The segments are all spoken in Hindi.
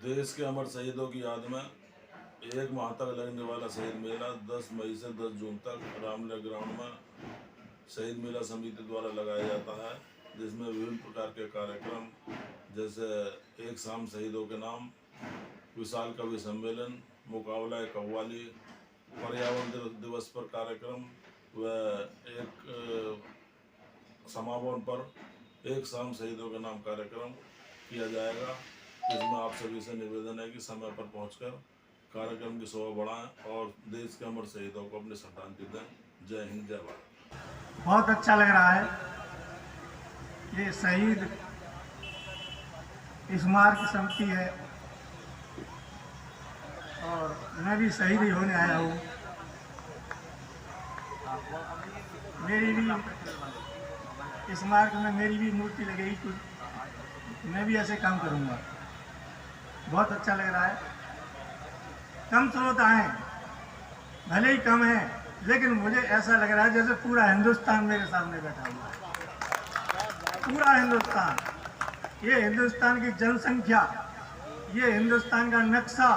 देश के अमर शहीदों की याद में 1 माह तक लगने वाला शहीद मेला 10 मई से 10 जून तक रामलीला ग्राउंड में शहीद मेला समिति द्वारा लगाया जाता है, जिसमें विभिन्न प्रकार के कार्यक्रम जैसे एक शाम शहीदों के नाम, विशाल कवि सम्मेलन, मुकाबला कव्वाली, पर्यावरण दिवस पर कार्यक्रम व एक समापन पर एक शाम शहीदों के नाम कार्यक्रम किया जाएगा। इसमें आप सभी से निवेदन है कि समय पर पहुंचकर कार्यक्रम की शोभा बढ़ाएं और देश के अमर शहीदों को अपनी श्रद्धांजलि दें। जय हिंद, जय भारत। बहुत अच्छा लग रहा है। ये शहीद स्मारक समिति है और मैं भी शहीद ही होने आया हूँ। मेरी भी स्मारक में मेरी भी मूर्ति लगेगी, कुछ मैं भी ऐसे काम करूँगा। बहुत अच्छा लग रहा है। कम स्रोत आए, भले ही कम है, लेकिन मुझे ऐसा लग रहा है जैसे पूरा हिंदुस्तान मेरे सामने बैठा हुआ है। पूरा हिंदुस्तान, ये हिंदुस्तान की जनसंख्या, ये हिंदुस्तान का नक्शा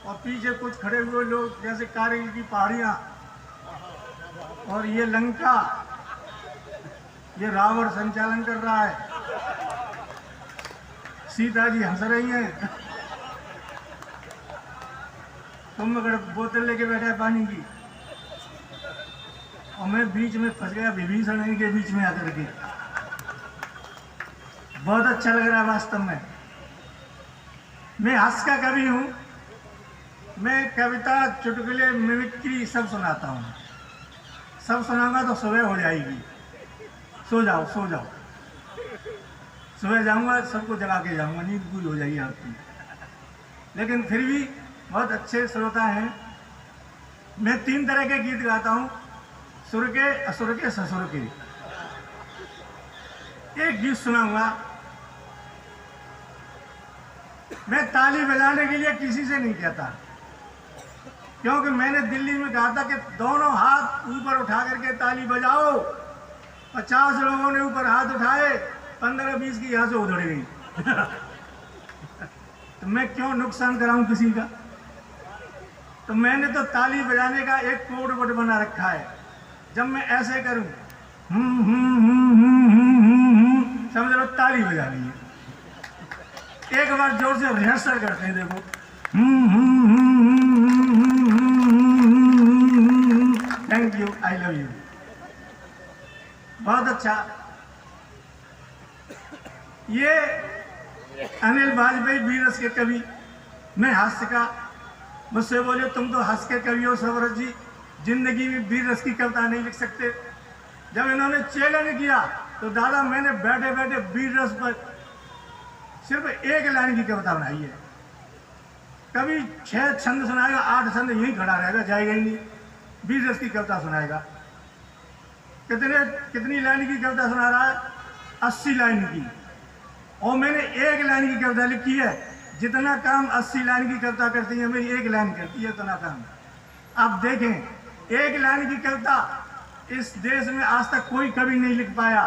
और पीछे कुछ खड़े हुए लोग जैसे कारगिल की पहाड़ियाँ और ये लंका, ये रावण संचालन कर रहा है। सीता जी हंस रही हैं। कुंभकर्ण बोतल लेके बैठा है पानी की और मैं बीच में फंस गया विभीषण के बीच में आकर के। बहुत अच्छा लग रहा है वास्तव में। मैं हास्य का कवि हूँ। मैं कविता, चुटकुले, मिमिक्री सब सुनाता हूँ। सब सुनाऊंगा तो सुबह हो जाएगी। सो जाओ, सो जाओ। सुबह जाऊंगा, सबको जगा के जाऊंगा, नींद पूरी हो जाएगी आपकी। लेकिन फिर भी बहुत अच्छे श्रोता हैं। मैं 3 तरह के गीत गाता हूँ, सुर के, असुर के, ससुर के। एक गीत सुनाऊंगा। मैं ताली बजाने के लिए किसी से नहीं कहता, क्योंकि मैंने दिल्ली में कहा था कि दोनों हाथ ऊपर उठा करके ताली बजाओ। 50 लोगों ने ऊपर हाथ उठाए, 15-20 की यहाँ से उधड़ गई। तो मैं क्यों नुकसान कराऊं किसी का। तो मैंने तो ताली बजाने का एक कोड वर्ड बना रखा है। जब मैं ऐसे करूं, समझ लो ताली बजा रही है। एक बार जोर से रिहर्सल करते हैं, देखो। Thank you, I love you. बहुत अच्छा। ये अनिल वाजपेयी वीरस के कवि, मैं हास्य का। मुझसे बोले तुम तो हंस के कवि हो सरवरत जी, जिंदगी में वीरस की कविता नहीं लिख सकते। जब इन्होंने चैलेंज किया तो दादा मैंने बैठे बैठे वीरस पर सिर्फ 1 लाइन की कविता बनाई है। कभी 6 छंद सुनाएगा, 8 छंद यहीं खड़ा रहेगा, जाएगा ही नहीं। वीरस की कविता सुनाएगा। कितनी लाइन की कविता सुना रहा है? 80 लाइन की। और मैंने 1 लाइन की कविता लिखी है। जितना काम 80 लाइन की कविता करती है, मेरी 1 लाइन करती है उतना काम। आप देखें, 1 लाइन की कविता इस देश में आज तक कोई कवि नहीं लिख पाया,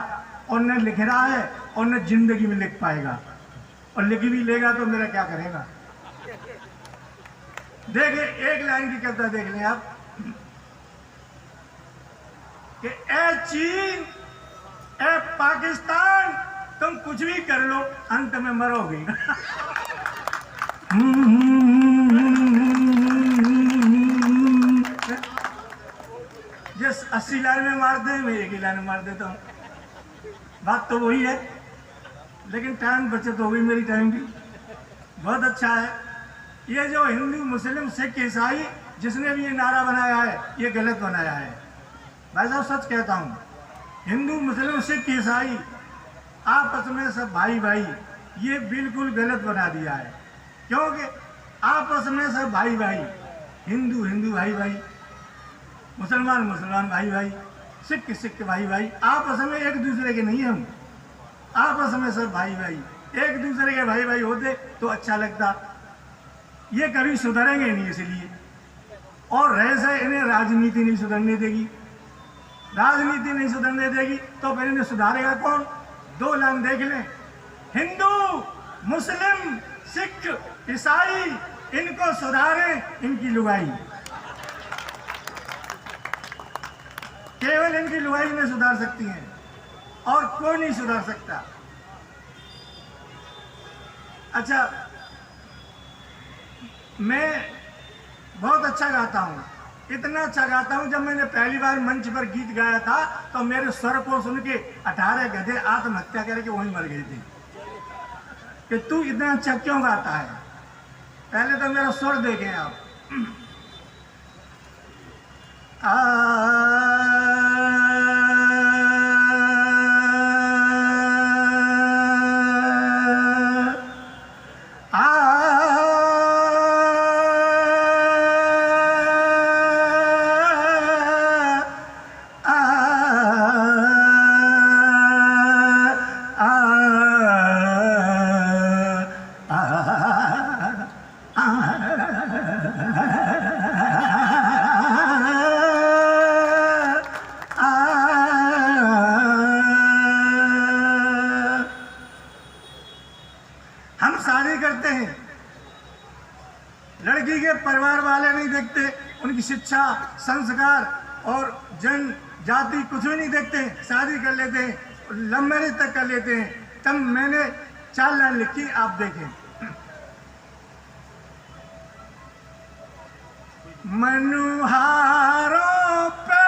और न लिख रहा है और न जिंदगी में लिख पाएगा। और लिख भी लेगा तो मेरा क्या करेगा। देखिए 1 लाइन की कविता देख लें आप कि ए चीन, ए पाकिस्तान, तुम कुछ भी कर लो, अंत में मरोगे। जिस 80 लाइन में मारते हैं, मैं 1 ही लाइन में मार देता हूँ। बात तो वही है, लेकिन टाइम बचत हो गई मेरी टाइम की। बहुत अच्छा है। ये जो हिंदू, मुस्लिम, सिख, ईसाई, जिसने भी ये नारा बनाया है, ये गलत बनाया है। भाई साहब सच कहता हूँ, हिंदू, मुस्लिम, सिख, ईसाई आपस में सब भाई भाई, ये बिल्कुल गलत बना दिया है। क्योंकि आपस में सब भाई भाई, हिंदू हिंदू भाई भाई, मुसलमान मुसलमान भाई भाई, सिख सिख भाई भाई, आपस में एक दूसरे के नहीं हम। आपस में सब भाई भाई, एक दूसरे के भाई भाई होते तो अच्छा लगता। ये कभी सुधरेंगे नहीं, इसलिए। और रह से इन्हें राजनीति नहीं सुधरने देगी। राजनीति नहीं सुधरने देगी तो फिर इन्हें सुधारेगा कौन? 2 लाइन देख लें। हिंदू, मुस्लिम, सिख, ईसाई इनको सुधारें, इनकी लुगाई, केवल इनकी लुगाई में सुधार सकती हैं और कोई नहीं सुधार सकता। अच्छा, मैं बहुत अच्छा गाता हूँ, इतना अच्छा गाता हूँ। जब मैंने पहली बार मंच पर गीत गाया था तो मेरे स्वर को सुन के 18 गधे आत्महत्या करके वहीं मर गए थे कि तू इतना अच्छा क्यों गाता है। पहले तो मेरा स्वर देखें आप। हम शादी करते हैं, लड़की के परिवार वाले नहीं देखते, उनकी शिक्षा, संस्कार और जन जाति कुछ भी नहीं देखते, शादी कर लेते हैं, लव मैरिज तक कर लेते हैं। तब मैंने 4 लाइन लिखी, आप देखें। मनुहारों पे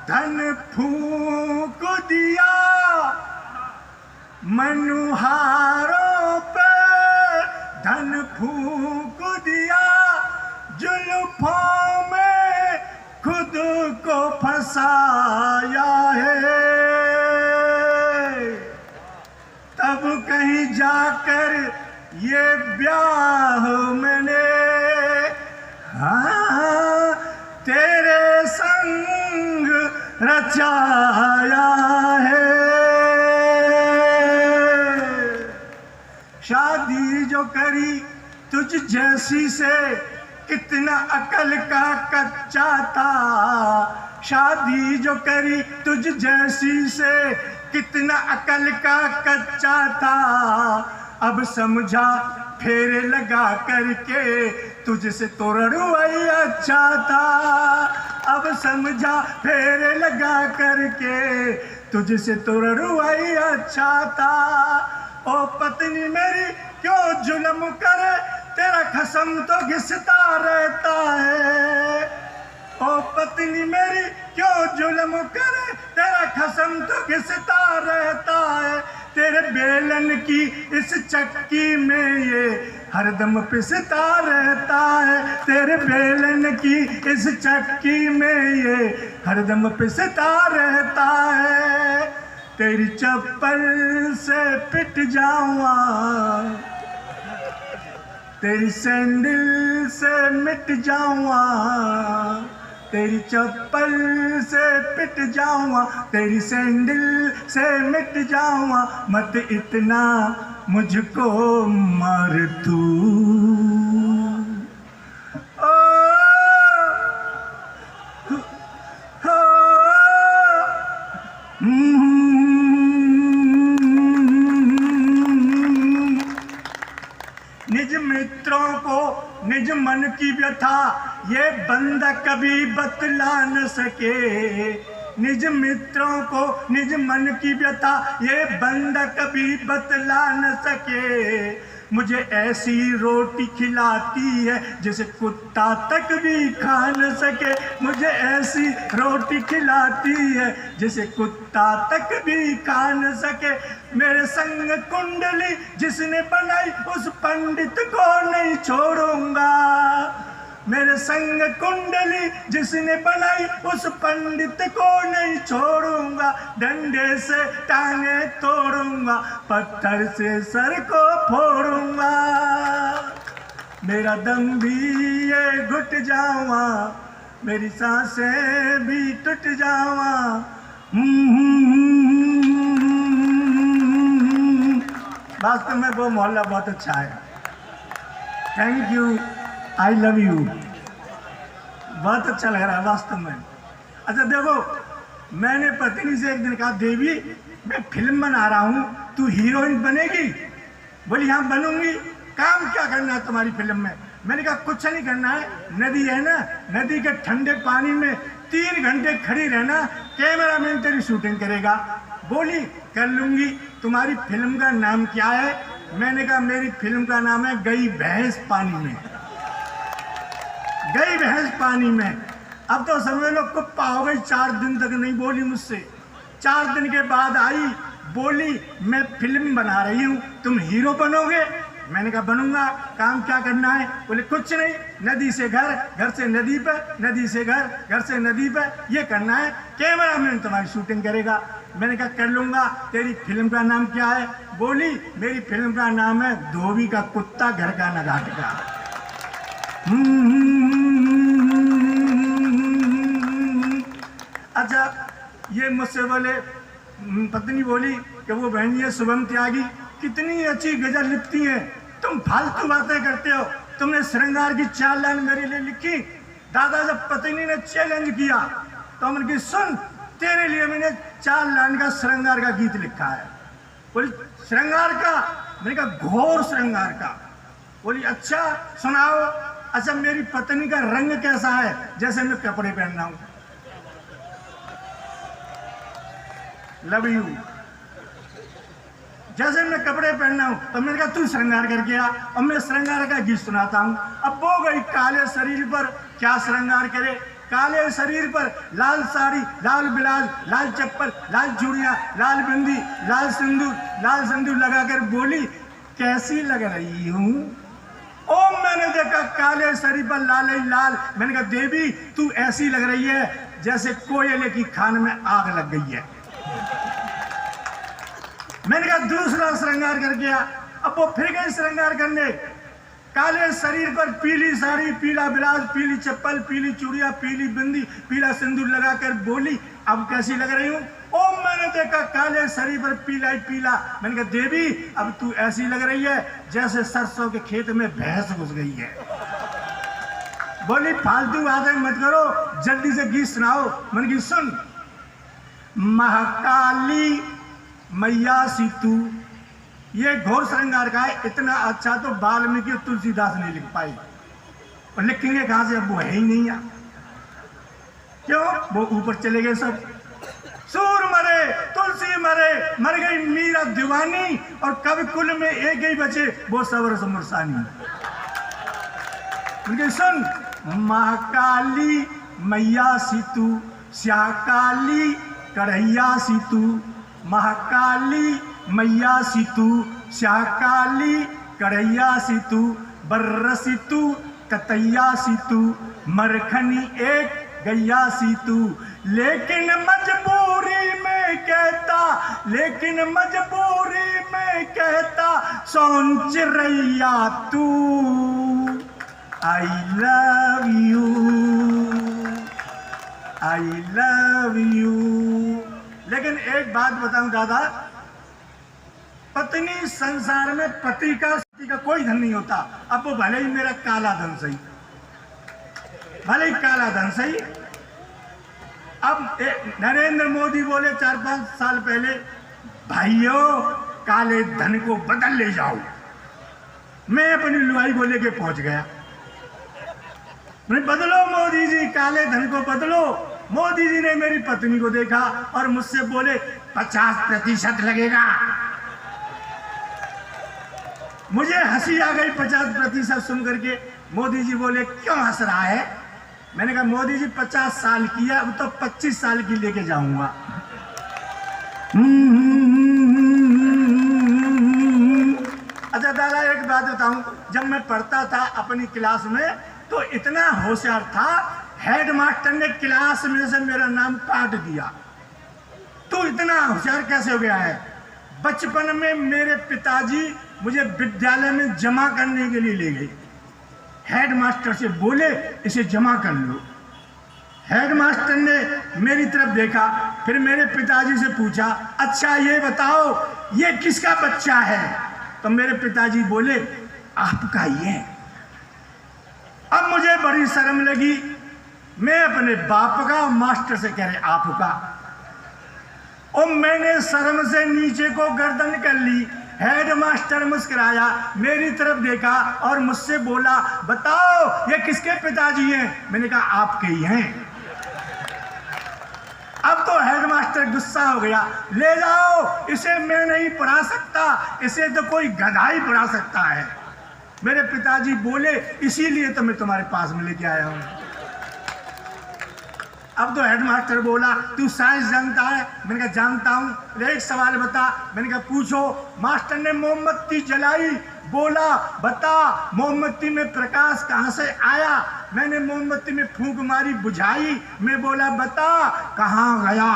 धन फूंक दिया, मनुहारों पे धन फूंक दिया, जुल्फों में खुद को फंसाया है। तब कहीं जाकर ये ब्याह मैंने हाँ तेरे संग रचाया है। शादी जो करी तुझ जैसी से, कितना अकल का कच्चा था। शादी जो करी तुझ जैसी से, कितना अकल का कच्चा था। अब समझा फेरे लगा करके, तुझसे तो रड़ुआई अच्छा था। अब समझा फेरे लगा करके, तुझसे तो रड़ुआई अच्छा था। ओ पत्नी मेरी क्यों जुल्म करे, तेरा खसम तो घिसता रहता है। ओ पत्नी मेरी क्यों जुल्म करे, तेरा खसम तो घिसता रहता है। तेरे बेलन की इस चक्की में ये हरदम पिसता रहता है। तेरे बेलन की इस चक्की में ये हरदम पिसता रहता है। तेरी चप्पल से पिट जाऊंगा, तेरी सैंडल से मिट जाऊंगा, तेरी चप्पल से पिट जाऊंगा, तेरी सैंडल से मिट जाऊंगा। मत इतना मुझको मार तू। निज मित्रों को निज मन की व्यथा ये बंदा कभी बतला न सके। निज मित्रों को निज मन की व्यथा ये बंदा कभी बतला न सके। मुझे ऐसी रोटी खिलाती है जिसे कुत्ता तक भी खा न सके। मुझे ऐसी रोटी खिलाती है जिसे कुत्ता तक भी खा न सके। मेरे संग कुंडली जिसने बनाई उस पंडित को नहीं छोड़ूंगा। मेरे संग कुंडली जिसने बनाई उस पंडित को नहीं छोड़ूंगा। डंडे से टांगे तोड़ूंगा, पत्थर से सर को फोड़ूंगा। मेरा दम भी ये घुट जावा, मेरी सांसें भी टूट जावा। वास्तव में वो मोहल्ला बहुत अच्छा है। Thank you, I love you. बहुत अच्छा लग रहा है वास्तव में। अच्छा देखो, मैंने पत्नी से एक दिन कहा, देवी मैं फिल्म बना रहा हूँ, तू हीरोइन बनेगी? बोली हाँ बनूंगी। काम क्या करना है तुम्हारी फिल्म में? मैंने कहा कुछ नहीं करना है, नदी है ना, नदी के ठंडे पानी में 3 घंटे खड़ी रहना, कैमरामैन तेरी शूटिंग करेगा। बोली कर लूंगी। तुम्हारी फिल्म का नाम क्या है? मैंने कहा मेरी फिल्म का नाम है गई भैंस पानी में। गई भैंस पानी में। अब तो समझ लो कुप्पा हो गई, 4 दिन तक नहीं बोली मुझसे। 4 दिन के बाद आई, बोली मैं फिल्म बना रही हूँ, तुम हीरो बनोगे? मैंने कहा बनूंगा। काम क्या करना है? बोले कुछ नहीं, नदी से घर, घर से नदी पे, नदी से घर, घर से नदी पे, ये करना है, कैमरामैन तुम्हारी शूटिंग करेगा। मैंने कहा कर लूंगा। तेरी फिल्म का नाम क्या है? बोली मेरी फिल्म का नाम है धोबी का कुत्ता घर का न घाट का। अच्छा, ये मुझसे बोले, पत्नी बोली कि वो बहन ये शुभम त्यागी कितनी अच्छी गजल लिखती है, तुम फालतू बातें करते हो, तुमने श्रृंगार की 4 लाइन मेरे लिए लिखी। दादा जब पत्नी ने चैलेंज किया तो हमने की सुन, तेरे लिए मैंने 4 लाइन का श्रृंगार का गीत लिखा है। बोली श्रृंगार का? मैंने कहा घोर श्रृंगार का। बोली अच्छा सुनाओ। अच्छा, मेरी पत्नी का रंग कैसा है? जैसे मैं कपड़े पहन रहा हूं, लव यू, जैसे मैं कपड़े पहनना हूं। तो मैंने कहा तू श्रृंगार करके आ, और मैं श्रृंगार का गीत सुनाता हूं। अब वो गई काले शरीर पर क्या श्रृंगार करे, काले शरीर पर लाल साड़ी, लाल ब्लाउज, लाल चप्पल, लाल चूड़ियां, लाल बिंदी, लाल सिंदूर लगाकर बोली कैसी लग रही हूं? ओ मैंने देखा काले शरीर पर लाल ही लाल। मैंने कहा देवी तू ऐसी लग रही है जैसे कोयले की खान में आग लग गई है। मैंने कहा दूसरा श्रृंगार कर गया। अब वो फिर गई श्रृंगार करने, काले शरीर पर पीली साड़ी, पीला ब्लाउज, पीली चप्पल, पीली चूड़ियां, पीली बिंदी, पीला सिंदूर लगाकर बोली अब कैसी लग रही हूँ? ओ मैंने देखा काले शरीर पर पीला ही पीला। मैंने कहा देवी अब तू ऐसी लग रही है जैसे सरसों के खेत में भैंस घुस गई है। बोली फालतू बातें मत करो, जल्दी से गीत सुनाओ। मैंने कहा सुन, महाकाली मैया सीतू, ये घोर श्रृंगार का है। इतना अच्छा तो वाल्मीकि तुलसीदास नहीं लिख पाई, और लिखेंगे कहां से? अब वो है ही नहीं है। क्यों? वो ऊपर चले गए सब। सूर मरे, तुलसी मरे, मर गई मीरा दीवानी, और कवि कुल में एक ही बचे वो सवर मुरसानी। सुन, महाकाली मैया सीतू, श्याकाली कढ़ैया सीतू, महाकाली मैया सीतू, श्याकाली कढ़ैया सीतू, बर्र सीतू, कतैया सीतू, मरखनी एक गैया सीतू। लेकिन मजबूरी में कहता, लेकिन मजबूरी में कहता, सोन चिरैया तू, I love you, I love you. लेकिन एक बात बताऊं दादा, पत्नी संसार में पति का कोई धन नहीं होता। अब वो भले ही मेरा काला धन सही, भले ही काला धन सही। अब नरेंद्र मोदी बोले 4-5 साल पहले, भाइयों काले धन को बदल ले जाओ। मैं अपनी लुआई को लेके पहुंच गया, बदलो मोदी जी, काले धन को बदलो। मोदी जी ने मेरी पत्नी को देखा और मुझसे बोले 50% लगेगा। मुझे हंसी आ गई 50% सुन करके। मोदी जी बोले क्यों हंस रहा है? मैंने कहा मोदी जी 50 साल की है, अब तो 25 साल की लेके जाऊंगा। अच्छा दादा एक बात बताऊं, जब मैं पढ़ता था अपनी क्लास में तो इतना होशियार था, हेडमास्टर ने क्लास में से मेरा नाम काट दिया। तू इतना होशियार कैसे हो गया है? बचपन में मेरे पिताजी मुझे विद्यालय में जमा करने के लिए ले गए। हेडमास्टर से बोले इसे जमा कर लो। हेडमास्टर ने मेरी तरफ देखा, फिर मेरे पिताजी से पूछा अच्छा ये बताओ ये किसका बच्चा है? तो मेरे पिताजी बोले आपका ये। अब मुझे बड़ी शर्म लगी, मैं अपने बाप का, मास्टर से कह रहे आपका। और मैंने शर्म से नीचे को गर्दन कर ली। हेडमास्टर मास्टर मुस्कुराया, मेरी तरफ देखा और मुझसे बोला, बताओ ये किसके पिताजी हैं? मैंने कहा आपके ही हैं। अब तो हेडमास्टर गुस्सा हो गया, ले जाओ, इसे मैं नहीं पढ़ा सकता, इसे तो कोई गधा ही पढ़ा सकता है। मेरे पिताजी बोले, इसीलिए तो मैं तुम्हारे पास में लेके आया हूं। अब तो हेडमास्टर बोला, तू साइंस जानता है? मैंने कहा जानता हूं। एक सवाल बता। मैंने कहा पूछो। मास्टर ने मोमबत्ती जलाई, बोला बता मोमबत्ती में प्रकाश कहां से आया? मैंने मोमबत्ती में फूंक मारी, बुझाई, मैं बोला बता कहां गया?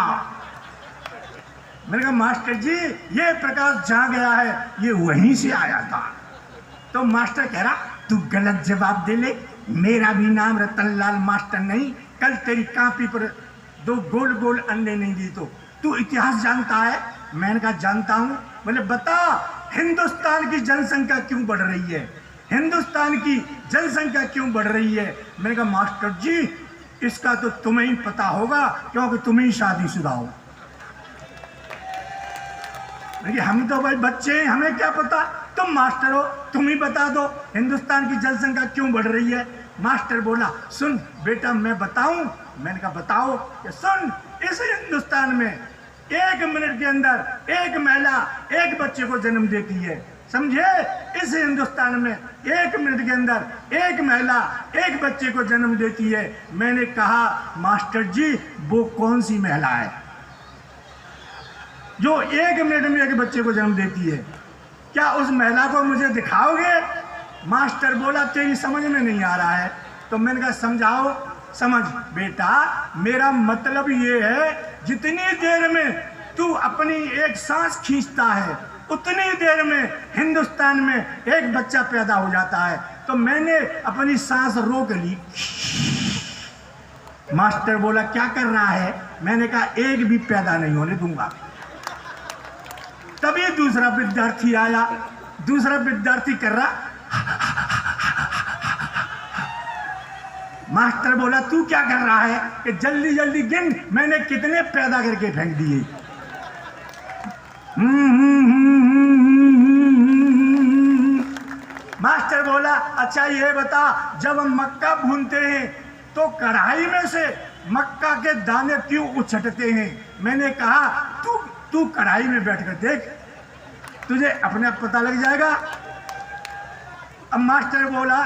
मैंने कहा मास्टर जी ये प्रकाश जहां गया है ये वहीं से आया था। तो मास्टर कह रहा, तू गलत जवाब दे ले, मेरा भी नाम रतनलाल मास्टर नहीं, कल तेरी कॉपी पर 2 गोल गोल अंडे नहीं दी तो। तू इतिहास जानता है? मैंने कहा जानता हूं। बोले बता हिंदुस्तान की जनसंख्या क्यों बढ़ रही है? हिंदुस्तान की जनसंख्या क्यों बढ़ रही है? मैंने कहा मास्टर जी इसका तो तुम्हें ही पता होगा क्योंकि तुम ही शादीशुदा हो। हम तो भाई बच्चे हैं, हमें क्या पता, तुम मास्टर हो, तुम ही बता दो हिंदुस्तान की जनसंख्या क्यों बढ़ रही है। मास्टर बोला, सुन बेटा मैं बताऊं? मैंने कहा बताओ। कि सुन, इस हिंदुस्तान में 1 मिनट के अंदर एक महिला एक बच्चे को जन्म देती है, समझे? इस हिंदुस्तान में 1 मिनट के अंदर एक महिला एक बच्चे को जन्म देती है। मैंने कहा मास्टर जी वो कौन सी महिला है जो 1 मिनट में एक बच्चे को जन्म देती है? क्या उस महिला को मुझे दिखाओगे? मास्टर बोला तेरी समझ में नहीं आ रहा है। तो मैंने कहा समझाओ। समझ बेटा, मेरा मतलब ये है जितनी देर में तू अपनी एक सांस खींचता है उतनी देर में हिंदुस्तान में एक बच्चा पैदा हो जाता है। तो मैंने अपनी सांस रोक ली। मास्टर बोला क्या कर रहा है? मैंने कहा एक भी पैदा नहीं होने दूंगा। तभी दूसरा विद्यार्थी आया। दूसरा विद्यार्थी कर रहा। मास्टर बोला तू क्या कर रहा है? कि जल्दी जल्दी गिन, मैंने कितने पैदा करके फेंक दिए। मास्टर बोला अच्छा ये बता, जब हम मक्का भूनते हैं तो कढ़ाई में से मक्का के दाने क्यों उछटते हैं? मैंने कहा तू कढ़ाई में बैठकर देख, तुझे अपने आप पता लग जाएगा। अब मास्टर बोला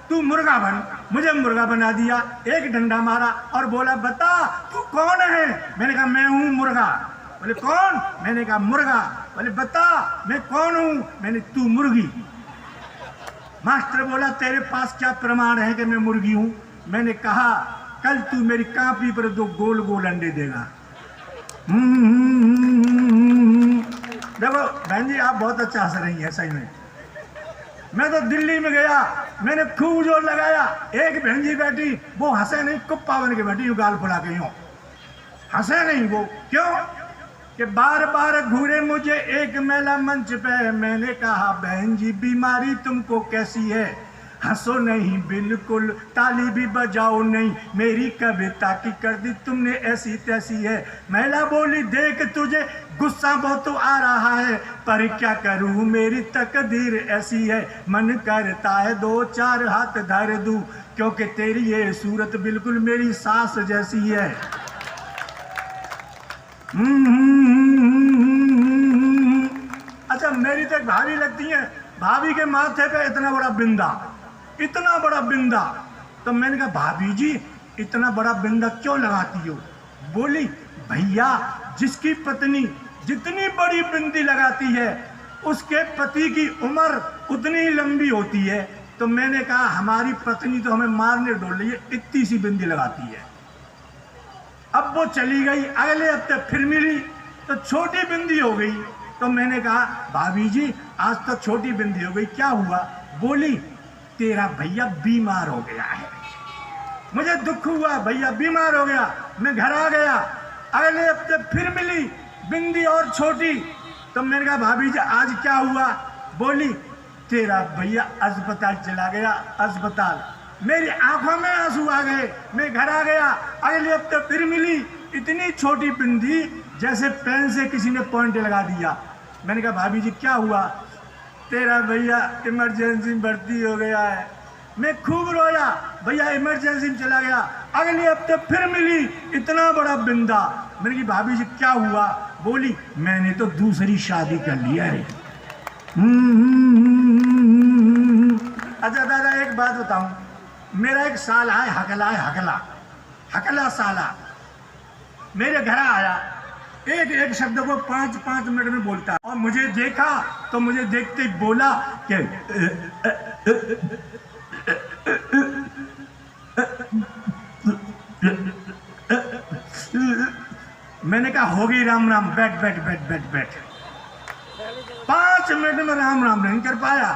तू मुर्गा बन। मुझे मुर्गा बना दिया, एक डंडा मारा और बोला बता तू कौन है? मैंने कहा मैं हूं मुर्गा। बोले कौन? मैंने कहा मुर्गा। बोले बता मैं कौन हूं? मैंने तू मुर्गी। मास्टर बोला तेरे पास क्या प्रमाण है कि मैं मुर्गी हूं? मैंने कहा कल तू मेरी कॉपी पर 2 गोल गोल अंडे देगा। देखो बहन जी आप बहुत अच्छा हंस रही हैं सही में। मैं तो दिल्ली में गया, मैंने खूब जोर लगाया, एक बहन जी बैठी, वो हंसे नहीं, कुप्पा बन के बैठी, गाल फुला के यूं हंसे नहीं। वो क्यों? कि बार बार घूरे मुझे एक मेला मंच पे। मैंने कहा बहन जी बीमारी तुमको कैसी है? हंसो नहीं बिल्कुल, ताली भी बजाओ नहीं, मेरी कविता की कर दी तुमने ऐसी तैसी है। महिला बोली देख तुझे गुस्सा बहुत तो आ रहा है, पर क्या करूं मेरी तकदीर ऐसी है। मन करता है 2-4 हाथ धर दूं, क्योंकि तेरी ये सूरत बिल्कुल मेरी सास जैसी है। अच्छा मेरी तो एक भाभी लगती है, भाभी के माथे पे इतना बड़ा बिंदा, इतना बड़ा बिंदा। तो मैंने कहा भाभी जी इतना बड़ा बिंदा क्यों लगाती हो? बोली भैया जिसकी पत्नी जितनी बड़ी बिंदी लगाती है उसके पति की उम्र उतनी ही लंबी होती है। तो मैंने कहा हमारी पत्नी तो हमें मारने डोल रही है, इतनी सी बिंदी लगाती है। अब वो चली गई, अगले हफ्ते फिर मिली तो छोटी बिंदी हो गई। तो मैंने कहा भाभी जी आज तो छोटी बिंदी हो गई, क्या हुआ? बोली तेरा भैया बीमार हो गया है। मुझे दुख हुआ, भैया बीमार हो गया। मैं घर आ गया, अगले हफ्ते फिर मिली बिंदी और छोटी। तो मैंने कहा भाभी जी आज क्या हुआ? बोली तेरा भैया अस्पताल चला गया, अस्पताल। मेरी आंखों में आंसू आ गए, मैं घर आ गया, अगले हफ्ते फिर मिली इतनी छोटी बिंदी जैसे पेन से किसी ने पॉइंट लगा दिया। मैंने कहा भाभी जी क्या हुआ? तेरा भैया इमरजेंसी भर्ती हो गया है। मैं खूब रोया, भैया इमरजेंसी में चला गया। अगले हफ्ते फिर मिली, इतना बड़ा बिंदा। मैंने कहा भाभी जी क्या हुआ? बोली मैंने तो दूसरी शादी कर लिया है। अच्छा दादा एक बात बताऊं, मेरा एक साला है हकला साला मेरे घर आया, एक शब्द को 5 मिनट में बोलता है, और मुझे देखा तो मुझे देखते ही बोला कि मैंने कहा होगी राम राम, बैठ 5 मिनट में राम राम नहीं कर पाया।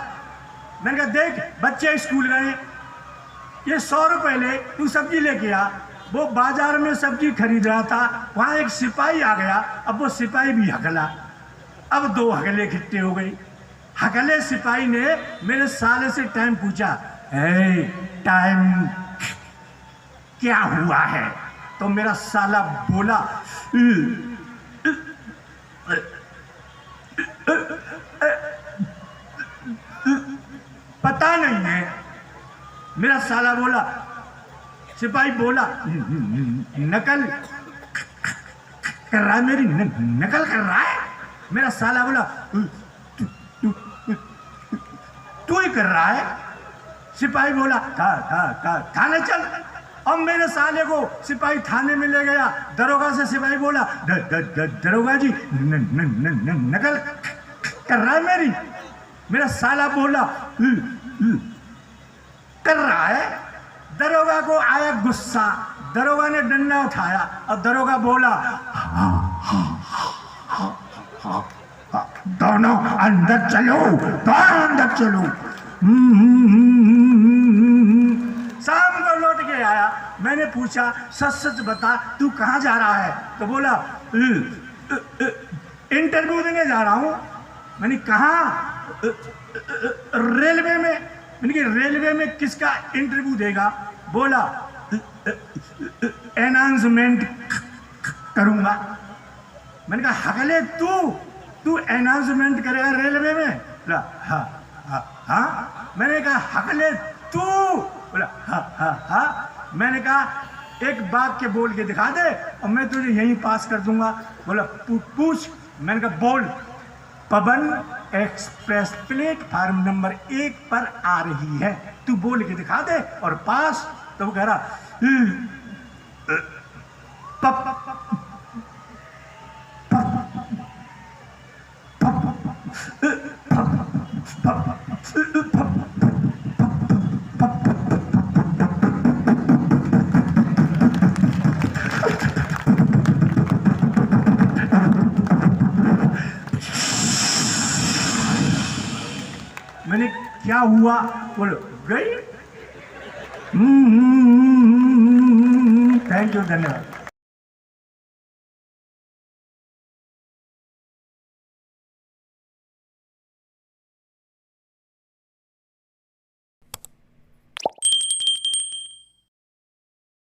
मैंने कहा देख बच्चे स्कूल गए, ये 100 रुपए ले, तू सब्जी लेके आ। वो बाजार में सब्जी खरीद रहा था, वहां एक सिपाही आ गया। अब वो सिपाही भी हकला, अब 2 हकले इकट्ठे हो गई। हकले सिपाही ने मेरे साले से टाइम पूछा, टाइम क्या हुआ है? तो मेरा साला बोला पता नहीं है। मेरा साला बोला, सिपाही बोला नकल कर रहा है, मेरी नकल कर रहा है। मेरा साला बोला तू ही कर रहा है। सिपाही बोला थाने चल। अब मेरे साले को सिपाही थाने में ले गया। दरोगा से सिपाही बोला दरोगा जी नकल कर रहा है मेरी। मेरा साला बोला कर रहा है। दरोगा को आया गुस्सा, दरोगा ने डंडा उठाया और दरोगा बोला दोनों अंदर चलो, शाम को लौट के आया। मैंने पूछा सच बता तू कहाँ जा रहा है? तो बोला इंटरव्यू देने जा रहा हूँ। मैंने कहाँ? रेलवे में। मैंने कहा रेलवे में किसका इंटरव्यू देगा? बोला अनाउंसमेंट करूंगा। मैंने कहा हकले तू अनाउंसमेंट करेगा रेलवे में? बोला हाँ। मैंने कहा हकले तू? बोला हाँ। मैंने कहा एक वाक्य बोल के दिखा दे और मैं तुझे यहीं पास कर दूंगा। बोला पूछ। मैंने कहा बोल। पवन एक्सप्रेस प्लेटफार्म नंबर 1 पर आ रही है, तू बोल के दिखा दे और पास। तो वो कह रहा मैंने क्या हुआ? बोलो गई। थैंक यू, धन्यवाद।